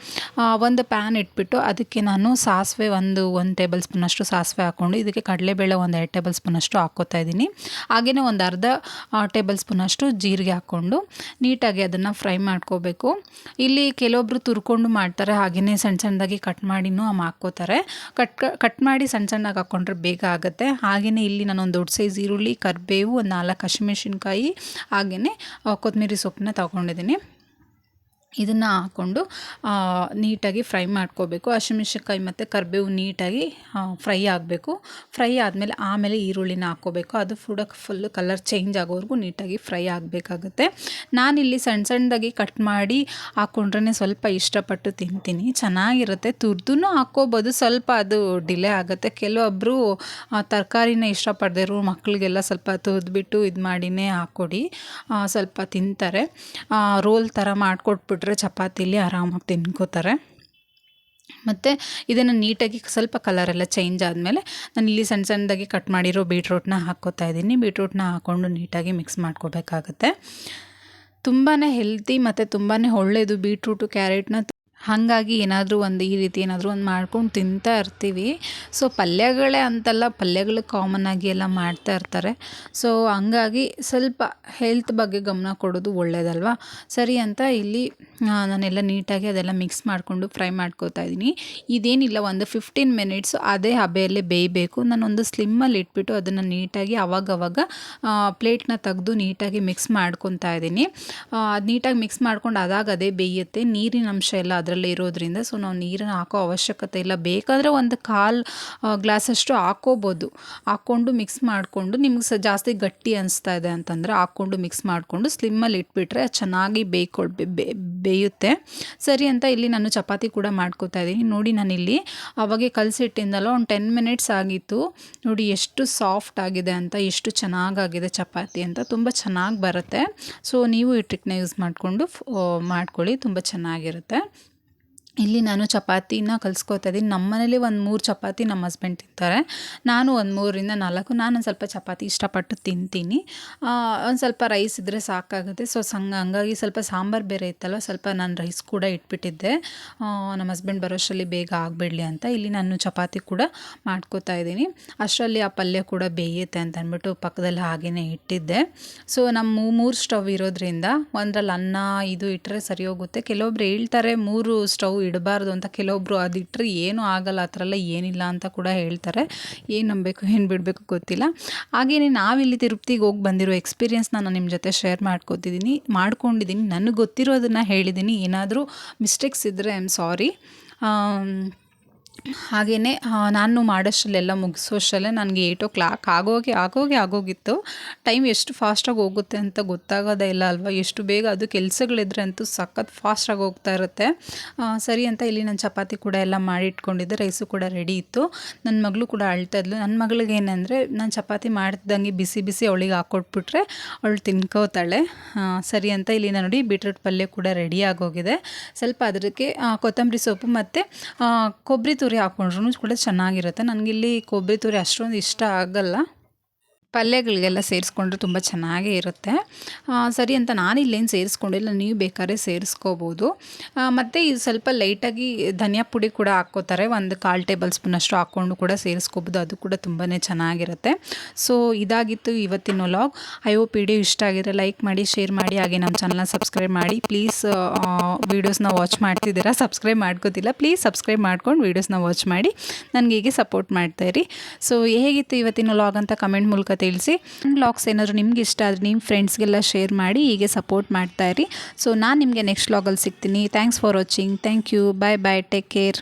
ಒಂದು ಪ್ಯಾನ್ ಇಟ್ಬಿಟ್ಟು ಅದಕ್ಕೆ ನಾನು ಸಾಸಿವೆ ಒಂದು ಟೇಬಲ್ ಸ್ಪೂನಷ್ಟು ಸಾಸಿವೆ ಹಾಕ್ಕೊಂಡು ಇದಕ್ಕೆ ಕಡಲೆಬೇಳೆ ಒಂದು 2 ಟೇಬಲ್ ಸ್ಪೂನಷ್ಟು ಹಾಕ್ಕೋತಾ ಇದ್ದೀನಿ. ಹಾಗೆಯೇ ಒಂದು ಅರ್ಧ ಟೇಬಲ್ ಸ್ಪೂನಷ್ಟು ಜೀರಿಗೆ ಹಾಕ್ಕೊಂಡು ನೀಟಾಗಿ ಅದನ್ನು ಫ್ರೈ ಮಾಡ್ಕೋಬೇಕು. ಇಲ್ಲಿ ಕೆಲವೊಬ್ಬರು ತುರ್ಕೊಂಡು ಮಾಡ್ತಾರೆ, ಹಾಗೆಯೇ ಸಣ್ಣದಾಗಿ ಕಟ್ ಮಾಡಿನೂ ಹಾಕ್ಕೋತಾರೆ. ಕಟ್ ಮಾಡಿ ಸಣ್ಣದಾಗಿ ಹಾಕ್ಕೊಂಡ್ರೆ ಬೇಗ ಆಗುತ್ತೆ. ಹಾಗೆಯೇ ಇಲ್ಲಿ ನಾನು ಒಂದು ದೊಡ್ಡ ಸೈಜ್ ಈರುಳ್ಳಿ, ಕರಿಬೇವು, ಒಂದು 4 ಹಸಿಮೆಣಸಿನ್ಕಾಯಿ, ಹಾಗೆಯೇ ಕೊತ್ತಂಬರಿ ಸೊಪ್ಪನ್ನ ತೊಗೊಂಡಿದ್ದೀನಿ. ಇದನ್ನು ಹಾಕ್ಕೊಂಡು ನೀಟಾಗಿ ಫ್ರೈ ಮಾಡ್ಕೋಬೇಕು. ಹಸಿಮೆಣಸಿನ್ಕಾಯಿ ಮತ್ತು ಕರಿಬೇವು ನೀಟಾಗಿ ಫ್ರೈ ಆಗಬೇಕು. ಫ್ರೈ ಆಮೇಲೆ ಈರುಳ್ಳಿನ ಹಾಕ್ಕೋಬೇಕು. ಅದು ಫುಲ್ಲು ಕಲರ್ ಚೇಂಜ್ ಆಗೋವರೆಗೂ ನೀಟಾಗಿ ಫ್ರೈ ಆಗಬೇಕಾಗುತ್ತೆ. ನಾನಿಲ್ಲಿ ಸಣ್ಣದಾಗಿ ಕಟ್ ಮಾಡಿ ಹಾಕ್ಕೊಂಡ್ರೆ ಸ್ವಲ್ಪ ಇಷ್ಟಪಟ್ಟು ತಿಂತೀನಿ, ಚೆನ್ನಾಗಿರುತ್ತೆ. ತುರ್ದು ಹಾಕ್ಕೋಬೋದು, ಸ್ವಲ್ಪ ಅದು ಡಿಲೇ ಆಗುತ್ತೆ. ಕೆಲವೊಬ್ಬರು ತರಕಾರಿನ ಇಷ್ಟಪಡದೇ ಇರೋ ಮಕ್ಕಳಿಗೆಲ್ಲ ಸ್ವಲ್ಪ ತುರಿದ್ಬಿಟ್ಟು ಇದು ಮಾಡಿನೇ ಹಾಕ್ಕೊಡಿ, ಸ್ವಲ್ಪ ತಿಂತಾರೆ. ರೋಲ್ ಥರ ಮಾಡಿಕೊಟ್ಬಿಟ್ಟು ಚಪಾತಿಲಿ ಆರಾಮಾಗಿ ತಿನ್ಕೋತಾರೆ. ಮತ್ತು ಇದನ್ನು ನೀಟಾಗಿ ಸ್ವಲ್ಪ ಕಲರೆಲ್ಲ ಚೇಂಜ್ ಆದಮೇಲೆ ನಾನು ಇಲ್ಲಿ ಸಣ್ಣದಾಗಿ ಕಟ್ ಮಾಡಿರೋ ಬೀಟ್ರೂಟ್ನ ಹಾಕ್ಕೋತಾ ಇದ್ದೀನಿ. ಬೀಟ್ರೂಟ್ನ ಹಾಕ್ಕೊಂಡು ನೀಟಾಗಿ ಮಿಕ್ಸ್ ಮಾಡ್ಕೋಬೇಕಾಗತ್ತೆ. ತುಂಬಾ ಹೆಲ್ತಿ ಮತ್ತು ತುಂಬಾ ಒಳ್ಳೆಯದು ಬೀಟ್ರೂಟು, ಕ್ಯಾರೆಟ್ನ. ಹಾಗಾಗಿ ಏನಾದರೂ ಒಂದು ಈ ರೀತಿ ಏನಾದರೂ ಒಂದು ಮಾಡ್ಕೊಂಡು ತಿಂತಾ ಇರ್ತೀವಿ. ಸೊ ಪಲ್ಯಗಳೇ ಅಂತಲ್ಲ, ಪಲ್ಯಗಳು ಕಾಮನ್ ಆಗಿ ಎಲ್ಲ ಮಾಡ್ತಾ ಇರ್ತಾರೆ. ಸೊ ಹಂಗಾಗಿ ಸ್ವಲ್ಪ ಹೆಲ್ತ್ ಬಗ್ಗೆ ಗಮನ ಕೊಡೋದು ಒಳ್ಳೆಯದಲ್ವ. ಸರಿ ಅಂತ ಇಲ್ಲಿ ನಾನೆಲ್ಲ ನೀಟಾಗಿ ಅದೆಲ್ಲ ಮಿಕ್ಸ್ ಮಾಡಿಕೊಂಡು ಫ್ರೈ ಮಾಡ್ಕೋತಾ ಇದ್ದೀನಿ. ಇದೇನಿಲ್ಲ, ಒಂದು 15 ಮಿನಿಟ್ಸು ಅದೇ ಹಬೆಯಲ್ಲೇ ಬೇಯಬೇಕು. ನಾನೊಂದು ಸ್ಲಿಮ್ಮಲ್ಲಿ ಇಟ್ಬಿಟ್ಟು ಅದನ್ನು ನೀಟಾಗಿ ಅವಾಗವಾಗ ಪ್ಲೇಟ್ನ ತೆಗೆದು ನೀಟಾಗಿ ಮಿಕ್ಸ್ ಮಾಡ್ಕೊತಾ ಇದ್ದೀನಿ. ಅದು ನೀಟಾಗಿ ಮಿಕ್ಸ್ ಮಾಡ್ಕೊಂಡು ಅದೇ ಬೇಯುತ್ತೆ. ನೀರಿನ ಅಂಶ ಎಲ್ಲ ಅದರಲ್ಲೇ ಇರೋದ್ರಿಂದ ಸೊ ನಾವು ನೀರನ್ನು ಹಾಕೋ ಅವಶ್ಯಕತೆ ಇಲ್ಲ. ಬೇಕಾದರೆ ಒಂದು 1/4 ಗ್ಲಾಸಷ್ಟು ಹಾಕ್ಕೋಬೋದು. ಹಾಕ್ಕೊಂಡು ಮಿಕ್ಸ್ ಮಾಡಿಕೊಂಡು ನಿಮ್ಗೆ ಜಾಸ್ತಿ ಗಟ್ಟಿ ಅನಿಸ್ತಾ ಇದೆ ಅಂತಂದರೆ ಹಾಕ್ಕೊಂಡು ಮಿಕ್ಸ್ ಮಾಡಿಕೊಂಡು ಸ್ಲಿಮ್ಮಲ್ಲಿ ಇಟ್ಬಿಟ್ರೆ ಚೆನ್ನಾಗಿ ಬೇಯುತ್ತೆ. ಸರಿ ಅಂತ ಇಲ್ಲಿ ನಾನು ಚಪಾತಿ ಕೂಡ ಮಾಡ್ಕೋತಾ ಇದ್ದೀನಿ. ನೋಡಿ ನಾನಿಲ್ಲಿ ಅವಾಗೆ ಕಲಸಿಟ್ಟಿಂದಲ್ಲ ಒಂದು 10 ಮಿನಿಟ್ಸ್ ಆಗಿತ್ತು. ನೋಡಿ ಎಷ್ಟು ಸಾಫ್ಟ್ ಆಗಿದೆ ಅಂತ, ಎಷ್ಟು ಚೆನ್ನಾಗಾಗಿದೆ ಚಪಾತಿ ಅಂತ, ತುಂಬ ಚೆನ್ನಾಗಿ ಬರುತ್ತೆ. ಸೊ ನೀವು ಈ ಟ್ರಿಕ್ನ ಯೂಸ್ ಮಾಡಿಕೊಂಡು ಮಾಡ್ಕೊಳ್ಳಿ, ತುಂಬ ಚೆನ್ನಾಗಿರುತ್ತೆ. ಇಲ್ಲಿ ನಾನು ಚಪಾತಿನ ಕಲಿಸ್ಕೊತಾ ಇದ್ದೀನಿ. ನಮ್ಮ ಮನೇಲಿ ಒಂದು 3 ಚಪಾತಿ ನಮ್ಮ ಹಸ್ಬೆಂಡ್ ತಿಂತಾರೆ, ನಾನು ಒಂದು 3ರಿಂದ 4. ನಾನು ಒಂದು ಸ್ವಲ್ಪ ಚಪಾತಿ ಇಷ್ಟಪಟ್ಟು ತಿಂತೀನಿ. ಒಂದು ಸ್ವಲ್ಪ ರೈಸ್ ಇದ್ದರೆ ಸಾಕಾಗುತ್ತೆ. ಸೊ ಹಂಗಾಗಿ ಸ್ವಲ್ಪ ಸಾಂಬಾರು ಬೇರೆ ಇತ್ತಲ್ಲ, ಸ್ವಲ್ಪ ನಾನು ರೈಸ್ ಕೂಡ ಇಟ್ಬಿಟ್ಟಿದ್ದೆ ನಮ್ಮ ಹಸ್ಬೆಂಡ್ ಬರೋಷ್ಟರಲ್ಲಿ ಬೇಗ ಆಗಿಬಿಡಲಿ ಅಂತ. ಇಲ್ಲಿ ನಾನು ಚಪಾತಿ ಕೂಡ ಮಾಡ್ಕೋತಾ ಇದ್ದೀನಿ. ಅಷ್ಟರಲ್ಲಿ ಆ ಪಲ್ಯ ಕೂಡ ಬೇಯುತ್ತೆ ಅಂತ ಅಂದ್ಬಿಟ್ಟು ಪಕ್ಕದಲ್ಲಿ ಹಾಗೇ ಇಟ್ಟಿದ್ದೆ. ಸೊ ನಮ್ಮ 3 ಸ್ಟವ್ ಇರೋದ್ರಿಂದ ಒಂದರಲ್ಲಿ ಅನ್ನ ಇದು ಇಟ್ಟರೆ ಸರಿ ಹೋಗುತ್ತೆ. ಕೆಲವೊಬ್ರು ಹೇಳ್ತಾರೆ 3 ಸ್ಟವ್ ಇಡಬಾರ್ದು ಅಂತ, ಕೆಲವೊಬ್ರು ಅದಿಟ್ಟರೆ ಏನೂ ಆಗಲ್ಲ, ಆ ಥರ ಎಲ್ಲ ಏನಿಲ್ಲ ಅಂತ ಕೂಡ ಹೇಳ್ತಾರೆ. ಏನು ನಂಬಬೇಕು ಏನು ಬಿಡಬೇಕು ಗೊತ್ತಿಲ್ಲ. ಹಾಗೆಯೇ ನಾವಿಲ್ಲಿ ತಿರುಪತಿಗೆ ಹೋಗಿ ಬಂದಿರೋ ಎಕ್ಸ್ಪೀರಿಯೆನ್ಸ್ ನಾನು ನಿಮ್ಮ ಜೊತೆ ಶೇರ್ ಮಾಡ್ಕೊಂಡಿದ್ದೀನಿ. ನನಗೆ ಗೊತ್ತಿರೋದನ್ನು ಹೇಳಿದ್ದೀನಿ. ಏನಾದರೂ ಮಿಸ್ಟೇಕ್ಸ್ ಇದ್ದರೆ ಐ ಆಮ್ ಸಾರಿ. ಹಾಗೆಯೇ ನಾನು ಮಾಡೋಷ್ಟರಲ್ಲೆಲ್ಲ ಮುಗಿಸೋಷ್ಟರಲ್ಲೇ ನನಗೆ 8 o'clock ಆಗೋಗಿತ್ತು. ಟೈಮ್ ಎಷ್ಟು ಫಾಸ್ಟಾಗಿ ಹೋಗುತ್ತೆ ಅಂತ ಗೊತ್ತಾಗೋದೇ ಇಲ್ಲ ಅಲ್ವಾ. ಎಷ್ಟು ಬೇಗ ಅದು ಕೆಲಸಗಳಿದ್ರೆ ಅಂತೂ ಸಖತ್ ಫಾಸ್ಟಾಗಿ ಹೋಗ್ತಾ ಇರುತ್ತೆ. ಸರಿ ಅಂತ ಇಲ್ಲಿ ನಾನು ಚಪಾತಿ ಕೂಡ ಎಲ್ಲ ಮಾಡಿ ಇಟ್ಕೊಂಡಿದ್ದೆ, ರೈಸು ಕೂಡ ರೆಡಿ ಇತ್ತು. ನನ್ನ ಮಗಳು ಕೂಡ ಅಳ್ತಾ ಇದ್ಲು. ನನ್ನ ಮಗಳಿಗೆ ಏನಂದರೆ ನಾನು ಚಪಾತಿ ಮಾಡ್ತಿದ್ದಂಗೆ ಬಿಸಿ ಬಿಸಿ ಅವಳಿಗೆ ಹಾಕ್ಕೊಟ್ಬಿಟ್ರೆ ಅವಳು ತಿನ್ಕೋತಾಳೆ. ಸರಿ ಅಂತ ಇಲ್ಲಿ ನೋಡಿ ಬೀಟ್ರೂಟ್ ಪಲ್ಯ ಕೂಡ ರೆಡಿ ಆಗೋಗಿದೆ. ಸ್ವಲ್ಪ ಅದಕ್ಕೆ ಕೊತ್ತಂಬರಿ ಸೊಪ್ಪು ಮತ್ತು ಕೊಬ್ಬರಿ ತುರಿ ಹಾಕ್ಕೊಂಡ್ರೂ ಕೂಡ ಚೆನ್ನಾಗಿರುತ್ತೆ. ನನಗಿಲ್ಲಿ ಕೊಬ್ಬರಿ ತುರಿ ಅಷ್ಟೊಂದು ಇಷ್ಟ ಆಗಲ್ಲ, ಪಲ್ಯಗಳಿಗೆಲ್ಲ ಸೇರಿಸ್ಕೊಂಡ್ರೆ ತುಂಬ ಚೆನ್ನಾಗೇ ಇರುತ್ತೆ. ಸರಿ ಅಂತ ನಾನು ಇಲ್ಲೇನು ಸೇರಿಸ್ಕೊಂಡಿಲ್ಲ, ನೀವು ಬೇಕಾದ್ರೆ ಸೇರಿಸ್ಕೋಬೋದು. ಮತ್ತು ಇದು ಸ್ವಲ್ಪ ಲೈಟಾಗಿ ಧನಿಯಾ ಪುಡಿ ಕೂಡ ಹಾಕ್ಕೋತಾರೆ, ಒಂದು 1/4 ಟೇಬಲ್ ಸ್ಪೂನಷ್ಟು ಹಾಕ್ಕೊಂಡು ಕೂಡ ಸೇರಿಸ್ಕೋಬೋದು, ಅದು ಕೂಡ ತುಂಬಾ ಚೆನ್ನಾಗಿರುತ್ತೆ. ಸೊ ಇದಾಗಿತ್ತು ಇವತ್ತಿನ ವ್ಲಾಗ್. ಐ ಹೋಪ್ ವಿಡಿಯೋ ಇಷ್ಟ ಆಗಿದ್ರೆ ಲೈಕ್ ಮಾಡಿ, ಶೇರ್ ಮಾಡಿ, ಹಾಗೆ ನಮ್ಮ ಚಾನಲ್ನ ಸಬ್ಸ್ಕ್ರೈಬ್ ಮಾಡಿ. ಪ್ಲೀಸ್ ವೀಡಿಯೋಸ್ನ ವಾಚ್ ಮಾಡ್ತಿದ್ದೀರಾ, ಸಬ್ಸ್ಕ್ರೈಬ್ ಮಾಡ್ಕೋತಿಲ್ಲ, ಪ್ಲೀಸ್ ಸಬ್ಸ್ಕ್ರೈಬ್ ಮಾಡ್ಕೊಂಡು ವೀಡಿಯೋಸ್ನ ವಾಚ್ ಮಾಡಿ ನನಗೆ ಹೀಗೆ ಸಪೋರ್ಟ್ ಮಾಡ್ತಾಯಿರಿ. ಸೊ ಹೇಗಿತ್ತು ಇವತ್ತಿನ ವ್ಲಾಗ್ ಅಂತ ಕಮೆಂಟ್ ಮೂಲಕ ತಿಳಿಸಿ. ವ್ಲಾಗ್ಸ್ ಏನಾದರೂ ನಿಮ್ಗೆ ಇಷ್ಟ ಆದರೆ ನಿಮ್ಮ ಫ್ರೆಂಡ್ಸ್ಗೆಲ್ಲ ಶೇರ್ ಮಾಡಿ, ಹೀಗೆ ಸಪೋರ್ಟ್ ಮಾಡ್ತಾಯಿರಿ. ಸೊ ನಾನು ನಿಮಗೆ ನೆಕ್ಸ್ಟ್ ವ್ಲಾಗಲ್ಲಿ ಸಿಗ್ತೀನಿ. Thanks for watching. Thank you. Bye bye. Take care.